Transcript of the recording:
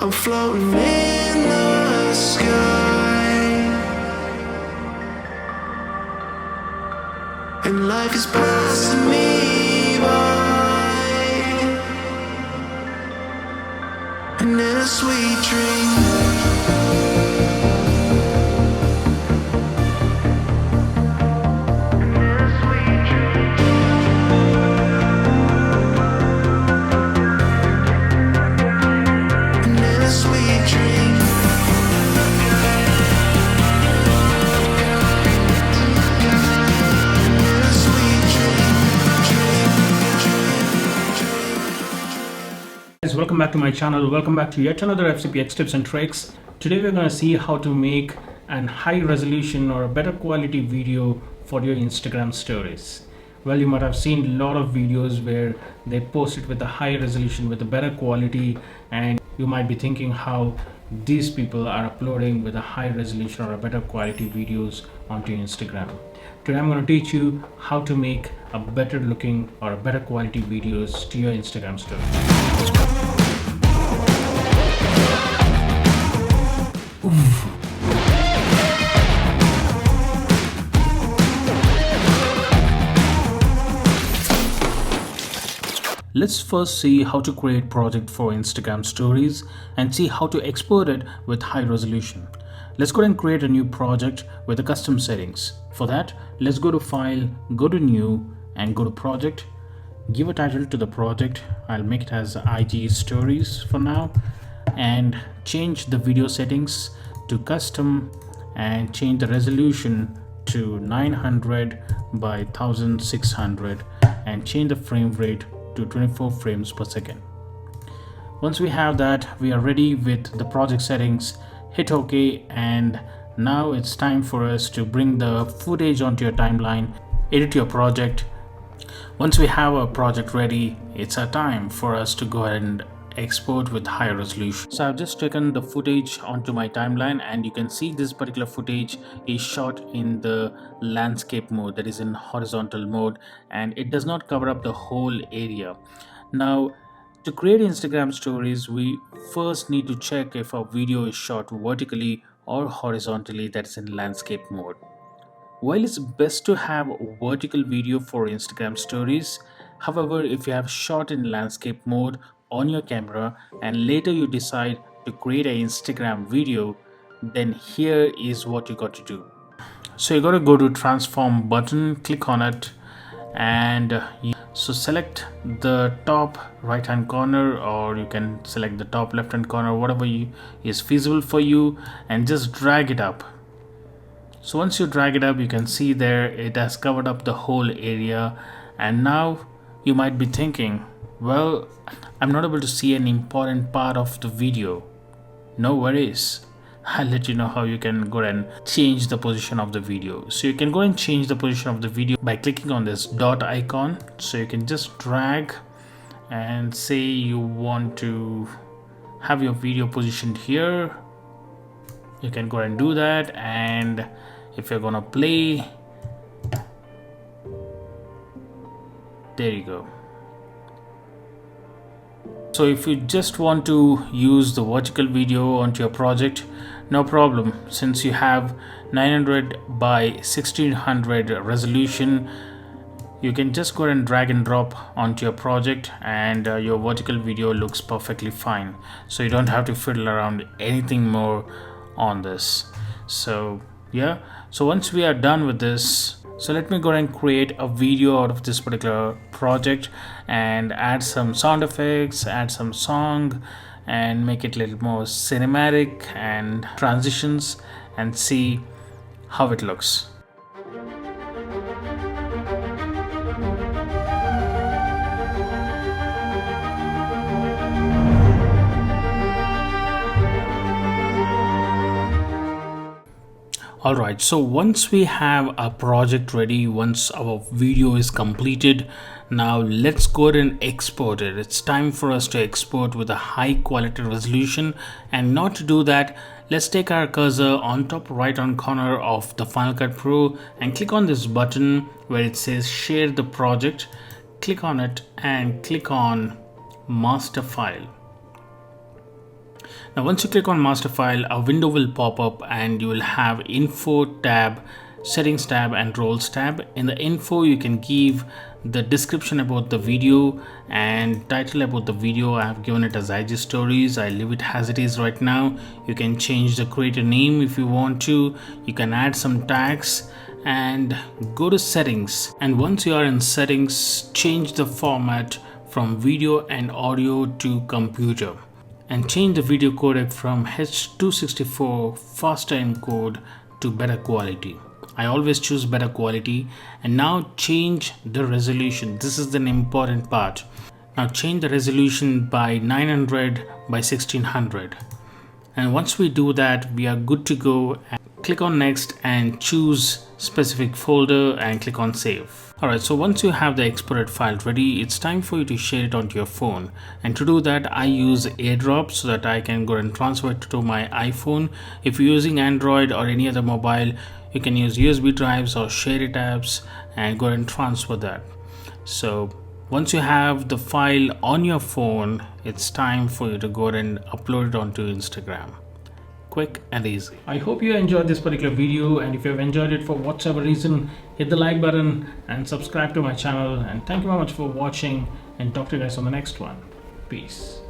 I'm floating in the sky, and life is passing me by, and in a sweet dream. Guys, welcome back to my channel. Welcome back to yet another FCPX tips and tricks. Today we're going to see how to make an high resolution or a better quality video for your Instagram stories. Well, you might have seen a lot of videos where they post it with a high resolution with a better quality, and you might be thinking how these people are uploading with a high resolution or a better quality videos onto Instagram. Today I'm going to teach you how to make a better looking or a better quality videos to your Instagram story. Let's first see how to create project for Instagram stories and see how to export it with high resolution. Let's go ahead and create a new project with the custom settings. For that, let's go to File, go to New, and go to Project. Give a title to the project. I'll make it as IG Stories for now, and change the video settings to custom and change the resolution to 900 by 1600 and change the frame rate to 24 frames per second. Once we have that, we are ready with the project settings. Hit OK, and now it's time for us to bring the footage onto your timeline, edit your project. Once we have our project ready, it's our time for us to go ahead and export with high resolution. So I've just taken the footage onto my timeline, and you can see this particular footage is shot in the landscape mode, that is in horizontal mode, and it does not cover up the whole area. Now, to create Instagram stories, we first need to check if our video is shot vertically or horizontally, that's in landscape mode. While it's best to have a vertical video for Instagram stories, however, if you have shot in landscape mode on your camera and later you decide to create an Instagram video, then here is what you got to do. So you got to go to transform button, click on it, and so select the top right hand corner, or you can select the top left hand corner, whatever is feasible for you, and just drag it up. So once you drag it up, you can see there it has covered up the whole area. And now you might be thinking, well, I'm not able to see an important part of the video. No worries, I'll let you know how you can go and change the position of the video. So you can go and change the position of the video by clicking on this dot icon. So you can just drag and say you want to have your video positioned here. You can go and do that, and if you're gonna play, there you go. So if you just want to use the vertical video onto your project, no problem. Since you have 900 by 1600 resolution, you can just go and drag and drop onto your project, and your vertical video looks perfectly fine. So you don't have to fiddle around anything more on this. So yeah, so once we are done with this, so let me go and create a video out of this particular project and add some sound effects, add some song, and make it a little more cinematic and transitions, and see how it looks. Alright, so once we have our project ready, once our video is completed, now let's go ahead and export it. It's time for us to export with a high quality resolution, and not to do that, let's take our cursor on top right hand corner of the Final Cut Pro and click on this button where it says share the project. Click on it and click on master file. Now once you click on master file, a window will pop up and you will have info tab, settings tab and roles tab. In the info you can give the description about the video and title about the video. I have given it as IG stories. I leave it as it is right now. You can change the creator name if you want to. You can add some tags and go to settings, and once you are in settings, change the format from video and audio to computer and change the video codec from H264 faster encode to better quality. I always choose better quality. And now change the resolution. This is an important part. Now change the resolution by 900 by 1600. And once we do that, we are good to go. Click on next and choose specific folder and click on save. Alright, so once you have the exported file ready, it's time for you to share it onto your phone. And to do that, I use AirDrop so that I can go and transfer it to my iPhone. If you're using Android or any other mobile, you can use USB drives or share it apps and go and transfer that. So once you have the file on your phone, it's time for you to go and upload it onto Instagram. Quick and easy. I hope you enjoyed this particular video, and if you have enjoyed it for whatever reason, hit the like button and subscribe to my channel. And thank you very much for watching, and talk to you guys on the next one. Peace.